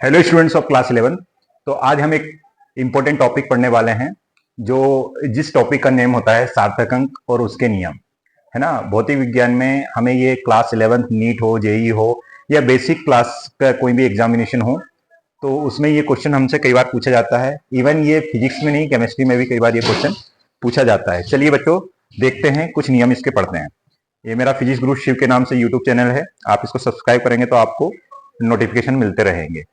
Hello students of class 11। तो आज हम एक इम्पोर्टेंट टॉपिक पढ़ने वाले हैं जो जिस टॉपिक का नेम होता है सार्थक अंक और उसके नियम, है ना। भौतिक विज्ञान में हमें ये क्लास 11 नीट हो, जेई हो या बेसिक क्लास का कोई भी एग्जामिनेशन हो तो उसमें ये क्वेश्चन हमसे कई बार पूछा जाता है। इवन ये फिजिक्स में नहीं, केमिस्ट्री में भी कई बार ये क्वेश्चन पूछा जाता है। चलिए बच्चों, देखते हैं, कुछ नियम इसके पढ़ते हैं। ये मेरा फिजिक्स गुरु शिव के नाम से यूट्यूब चैनल है, आप इसको सब्सक्राइब करेंगे तो आपको नोटिफिकेशन मिलते रहेंगे।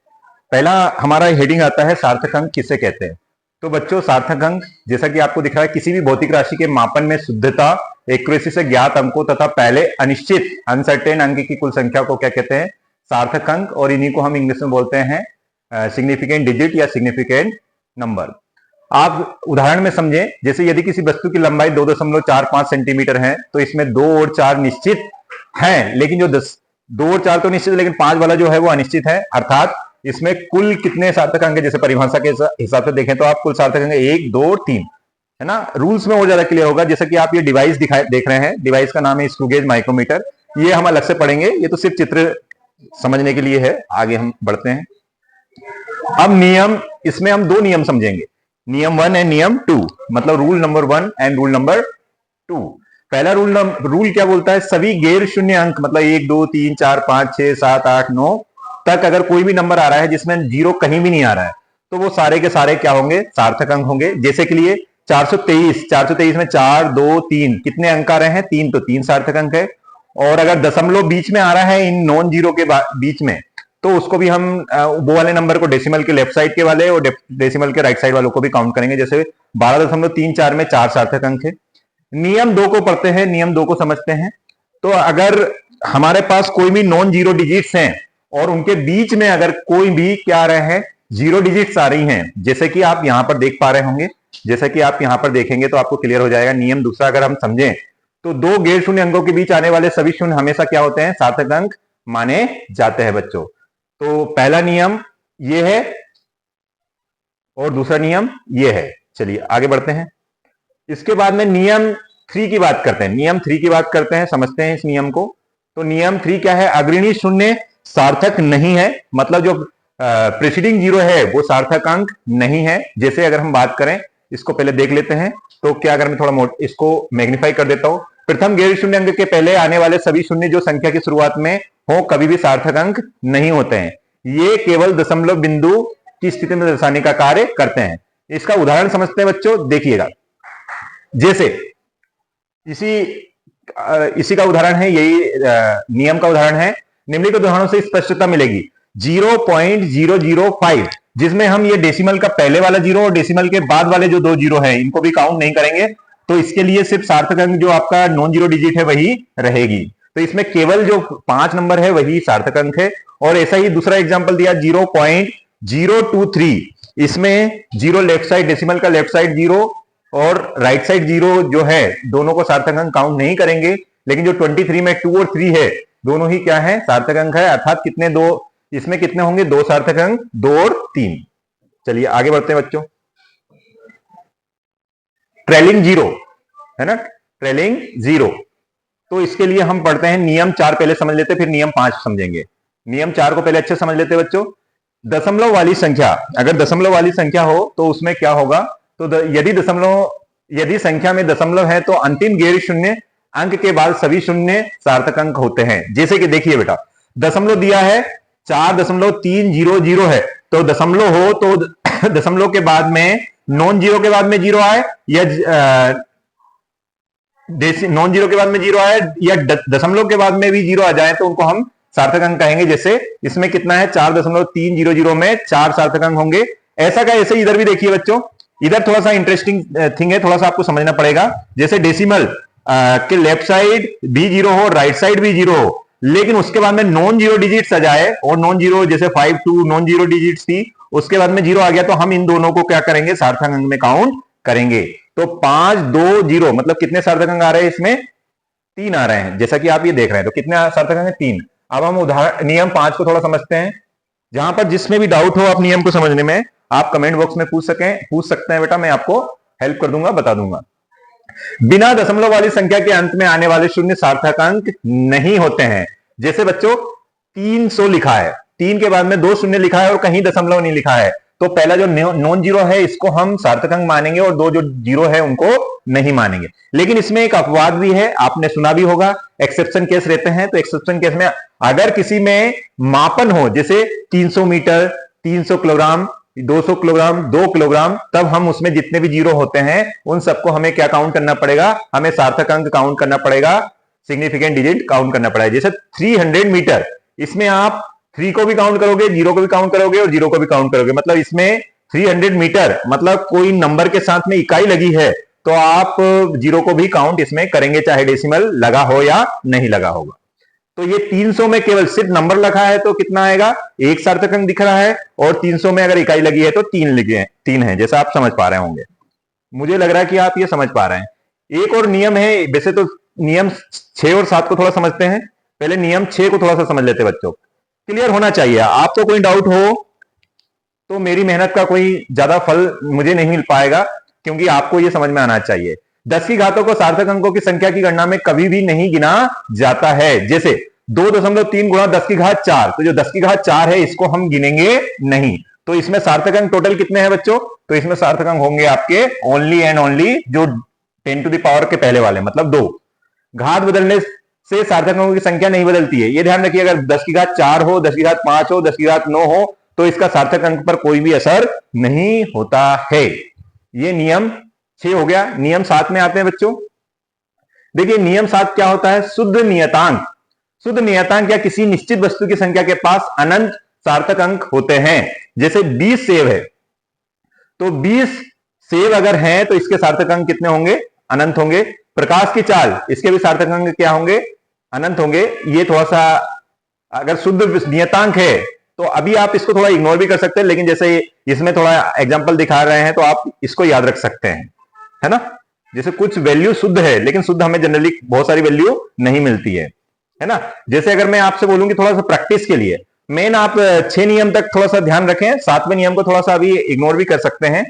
पहला हमारा हेडिंग आता है सार्थक अंक किसे कहते हैं। तो बच्चों, सार्थक अंक जैसा कि आपको दिख रहा है, किसी भी भौतिक राशि के मापन में शुद्धता, एक्यूरेसी से ज्ञात अंकों तथा पहले अनिश्चित अनसर्टेन अंक की कुल संख्या को क्या कहते हैं? सार्थक अंक। और इन्हीं को हम इंग्लिश में बोलते हैं सिग्निफिकेंट डिजिट या सिग्निफिकेंट नंबर। आप उदाहरण में समझें, जैसे यदि किसी वस्तु की लंबाई 2.45 सेंटीमीटर है तो इसमें 2 और 4 निश्चित हैं, लेकिन जो 2 और 4 तो निश्चित है, लेकिन 5 वाला जो है वो अनिश्चित है। अर्थात इसमें कुल कितने सार्थक अंक है? जैसे परिभाषा के हिसाब से देखें तो आप कुल सार्थक अंक 1, 2 और 3, है ना। रूल्स में और ज्यादा क्लियर होगा। जैसे कि आप ये डिवाइस देख रहे हैं, डिवाइस का नाम है स्क्रू गेज माइक्रोमीटर। ये हम अलग से पढ़ेंगे, ये तो सिर्फ चित्र समझने के लिए है। आगे हम बढ़ते हैं। अब नियम, इसमें हम 2 नियम समझेंगे, नियम 1 एंड नियम 2, मतलब rule number 1 and rule number 2। पहला रूल क्या बोलता है? सभी गैर शून्य अंक, मतलब 1, 2, 3, 4, 5, 6, 7, 8, 9 तक अगर कोई भी नंबर आ रहा है जिसमें 0 कहीं भी नहीं आ रहा है तो वो सारे के सारे क्या होंगे? सार्थक अंक होंगे। जैसे के लिए 423 में 4, 2, 3 कितने अंक आ रहे हैं? 3, तो 3 सार्थक अंक है। और अगर दशमलव बीच में आ रहा है इन नॉन जीरो के बीच में, तो उसको भी हम वो वाले नंबर को डेसिमल के लेफ्ट साइड के वाले और डेसिमल के राइट साइड वालों को भी काउंट करेंगे। जैसे 12.34 में 4 सार्थक अंक है। नियम 2 को पढ़ते हैं, नियम 2 को समझते हैं। तो अगर हमारे पास कोई भी नॉन जीरो डिजिट्स हैं और उनके बीच में अगर कोई भी क्या आ रहे हैं? 0 डिजिट्स आ रही हैं, जैसे कि आप यहां पर देख पा रहे होंगे, जैसे कि आप यहां पर देखेंगे तो आपको क्लियर हो जाएगा। नियम दूसरा अगर हम समझें तो 2 गैर शून्य अंकों के बीच आने वाले सभी शून्य हमेशा क्या होते हैं? सार्थक अंक माने जाते हैं बच्चों। तो पहला नियम ये है और दूसरा नियम ये है। चलिए आगे बढ़ते हैं। इसके बाद में नियम 3 की बात करते हैं। नियम 3 की बात करते हैं, समझते हैं इस नियम को। तो नियम 3 क्या है? अग्रणी शून्य सार्थक नहीं है, मतलब जो प्रीसीडिंग 0 है वो सार्थक अंक नहीं है। जैसे अगर हम बात करें, इसको पहले देख लेते हैं। तो क्या अगर मैं थोड़ा इसको मैग्नीफाई कर देता हूं, प्रथम गैर शून्य अंक के पहले आने वाले सभी शून्य जो संख्या की शुरुआत में हो कभी भी सार्थक अंक नहीं होते हैं। ये केवल दशमलव बिंदु की स्थिति में दर्शाने का कार्य करते हैं। इसका उदाहरण समझते हैं बच्चों, देखिएगा। जैसे इसी का उदाहरण है, यही नियम का उदाहरण है। निम्नलिखित उदाहरणों से स्पष्टता मिलेगी। 0.005, जिसमें हम ये डेसिमल का पहले वाला 0 और डेसिमल के बाद वाले जो 2 0 है इनको भी काउंट नहीं करेंगे, तो इसके लिए सिर्फ सार्थक अंक जो आपका नॉन जीरो डिजिट है वही रहेगी। तो इसमें केवल जो 5 नंबर है वही सार्थक अंक है। और ऐसा ही दूसरा एग्जांपल दिया 0.023, इसमें 0 लेफ्ट साइड, डेसिमल का लेफ्ट साइड 0 और राइट साइड 0 जो है, दोनों को सार्थक अंक काउंट नहीं करेंगे। लेकिन जो 23 में 2 और 3 है, दोनों ही क्या है? सार्थक अंक है। अर्थात कितने दो, इसमें कितने होंगे? 2 सार्थक अंक, 2 और 3। चलिए आगे बढ़ते हैं बच्चों। ट्रेलिंग 0 है ना, ट्रेलिंग 0। तो इसके लिए हम पढ़ते हैं नियम 4 पहले समझ लेते, फिर नियम 5 समझेंगे। नियम 4 को पहले अच्छे समझ लेते बच्चों। दशमलव वाली संख्या, अगर दशमलव वाली संख्या हो तो उसमें क्या होगा? तो यदि संख्या में दशमलव है तो अंतिम गैर शून्य अंक के बाद सभी शून्य सार्थक अंक होते हैं। जैसे कि देखिए बेटा, दशमलव दिया है 4.300 है, तो दशमलव हो तो दशमलव के बाद में नॉन जीरो के बाद में 0 आए या नॉन जीरो के बाद में 0 आए या दशमलव के बाद में भी 0 आ जाए तो उनको हम सार्थक अंक कहेंगे। जैसे इसमें कितना है? 4.300 में 4 सार्थक अंक होंगे। ऐसा का ऐसे इधर भी देखिए बच्चों, इधर थोड़ा सा इंटरेस्टिंग थिंग है, थोड़ा सा आपको समझना पड़ेगा। जैसे डेसिमल के लेफ्ट साइड भी 0 हो, राइट साइड भी 0 हो, लेकिन उसके बाद में नॉन जीरो डिजिट्स आ जाए और नॉन जीरो, जैसे 5 2 नॉन जीरो डिजिट्स थी, उसके बाद में 0 आ गया, तो हम इन दोनों को क्या करेंगे? सार्थक अंक में काउंट करेंगे। तो 5 2 0 मतलब कितने सार्थक अंक आ रहे हैं? इसमें 3 आ रहे हैं, जैसा कि आप ये देख रहे हैं। तो कितने सार्थक अंक है? 3। अब हम उदाहरण नियम 5 को थोड़ा समझते हैं। जहां पर जिसमें भी डाउट हो आप नियम को समझने में, आप कमेंट बॉक्स में पूछ सकते हैं बेटा, मैं आपको हेल्प कर दूंगा, बता दूंगा। बिना दशमलव वाली संख्या के अंत में आने वाले शून्य सार्थक अंक नहीं होते हैं। जैसे बच्चों 300 लिखा है, 3 के बाद में 2 शून्य लिखा है और कहीं दशमलव नहीं लिखा है, तो पहला जो नॉन जीरो है इसको हम सार्थक अंक मानेंगे और 2 जो जीरो है उनको नहीं मानेंगे। लेकिन इसमें एक अपवाद भी है, आपने सुना भी होगा, एक्सेप्शन केस रहते हैं। तो एक्सेप्शन केस में अगर किसी में मापन हो, जैसे 300 मीटर, 300 किलोग्राम, 200 किलोग्राम, 2 किलोग्राम, तब हम उसमें जितने भी जीरो होते हैं उन सबको हमें क्या काउंट करना पड़ेगा, हमें सार्थक अंक काउंट करना पड़ेगा, सिग्निफिकेंट डिजिट काउंट करना पड़ेगा। जैसे 300 मीटर, इसमें आप 3 को भी काउंट करोगे, 0 को भी काउंट करोगे और 0 को भी काउंट करोगे, मतलब इसमें 300 मीटर मतलब कोई नंबर के साथ में इकाई लगी है तो आप 0 को भी काउंट इसमें करेंगे, चाहे डेसिमल लगा हो या नहीं लगा होगा। तो ये 300 में केवल सिर्फ नंबर लिखा है तो कितना आएगा, एक सार्थक अंक दिख रहा है, और 300 में अगर इकाई लगी है तो 3 लिखे हैं, 3 है, जैसा आप समझ पा रहे होंगे। मुझे लग रहा है कि आप ये समझ पा रहे हैं। एक और नियम है, वैसे तो नियम 6 और 7 को थोड़ा समझते हैं, पहले नियम 6 को थोड़ा सा समझ लेते हैं बच्चों, क्लियर होना चाहिए। आपको कोई डाउट हो तो मेरी मेहनत का कोई ज्यादा फल मुझे नहीं मिल पाएगा, क्योंकि आपको यह समझ में आना चाहिए। 10 की घातों को सार्थक अंकों की संख्या की गणना में कभी भी नहीं गिना जाता है। जैसे 2.3 गुणा 10 की घात 4, तो जो 10 की घात 4 है इसको हम गिनेंगे नहीं। तो इसमें सार्थक अंक टोटल कितने हैं बच्चों, तो इसमें सार्थक अंक होंगे आपके ओनली एंड ओनली जो 10 टू द पावर के पहले वाले, मतलब 2। घात बदलने से सार्थक अंकों की संख्या नहीं बदलती है, ये ध्यान रखिए। अगर 10 की घात 4 हो, 10 की घात 5 हो, 10 की घात 9 हो, तो इसका सार्थक अंक पर कोई भी असर नहीं होता है। ये नियम 6 हो गया। नियम 7 में आते हैं बच्चों। देखिए नियम 7 क्या होता है, शुद्ध नियतांक। शुद्ध नियतांक या किसी निश्चित वस्तु की संख्या के पास अनंत सार्थक अंक होते हैं। जैसे 20 सेब है, तो 20 सेब अगर हैं तो इसके सार्थक अंक कितने होंगे, अनंत होंगे। प्रकाश की चाल, इसके भी सार्थक अंक क्या होंगे, अनंत होंगे। ये थोड़ा सा अगर शुद्ध नियतांक है तो अभी आप इसको थोड़ा इग्नोर भी कर सकते हैं, लेकिन जैसे इसमें थोड़ा एग्जांपल दिखा रहे हैं तो आप इसको याद रख सकते हैं, है ना। जैसे कुछ वैल्यू शुद्ध है, लेकिन शुद्ध हमें जनरली बहुत सारी वैल्यू नहीं मिलती है ना। जैसे अगर मैं आपसे बोलूं कि थोड़ा सा प्रैक्टिस के लिए मेन आप 6 नियम तक थोड़ा सा ध्यान रखें, 7वें नियम को थोड़ा सा अभी इग्नोर भी कर सकते हैं।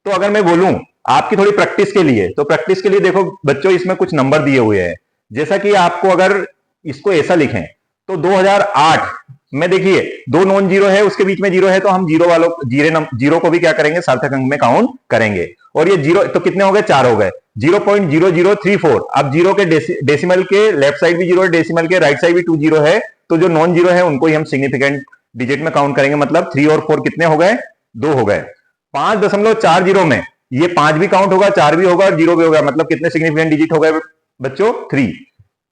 तो अगर मैं बोलूं आपकी थोड़ी प्रैक्टिस के लिए, तो प्रैक्टिस के लिए देखो बच्चों, इसमें कुछ नंबर दिए हुए हैं। जैसा कि आपको अगर इसको ऐसा लिखें तो 2008 में देखिए 2 नॉन जीरो है, उसके बीच में जीरो है, तो हम जीरो को भी क्या करेंगे, सार्थक अंक में काउंट करेंगे। और ये जीरो तो कितने हो गए, 4 हो गए, 0.0034। अब जीरो के डेसिमल के लेफ्ट साइड भी जीरो है, डेसिमल के राइट साइड भी 2 जीरो है, तो जो नॉन जीरो है उनको ही हम सिग्निफिकेंट डिजिट में काउंट करेंगे। मतलब 3 और 4 कितने हो गए, 2 हो गए। 5.40 में ये 5 भी काउंट होगा, 4 भी होगा और 0 भी होगा, मतलब कितने सिग्निफिकेंट डिजिट हो गए बच्चों, 3।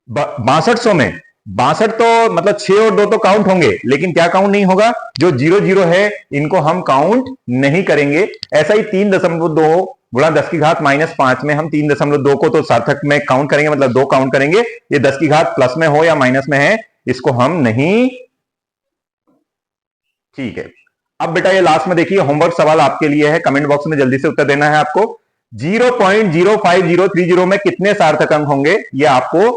6200 में 62 तो मतलब 6 और 2 तो काउंट होंगे, लेकिन क्या काउंट नहीं होगा, जो 0 है इनको हम काउंट नहीं करेंगे। ऐसा ही 3.2 गुणा 10 की घात -5 में हम 3.2 को तो सार्थक में काउंट करेंगे, मतलब 2 काउंट करेंगे। ये 10 की घात प्लस में हो या माइनस में है इसको हम नहीं, ठीक है। अब बेटा ये लास्ट में देखिए होमवर्क सवाल आपके लिए है, कमेंट बॉक्स में जल्दी से उत्तर देना है आपको। 0.05030 में कितने सार्थक अंक होंगे, ये आपको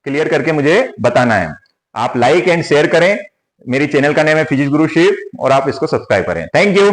क्लियर करके मुझे बताना है। आप लाइक एंड शेयर करें। मेरी चैनल का नेम है फिजिक्स गुरु शिव और आप इसको सब्सक्राइब करें। Thank you.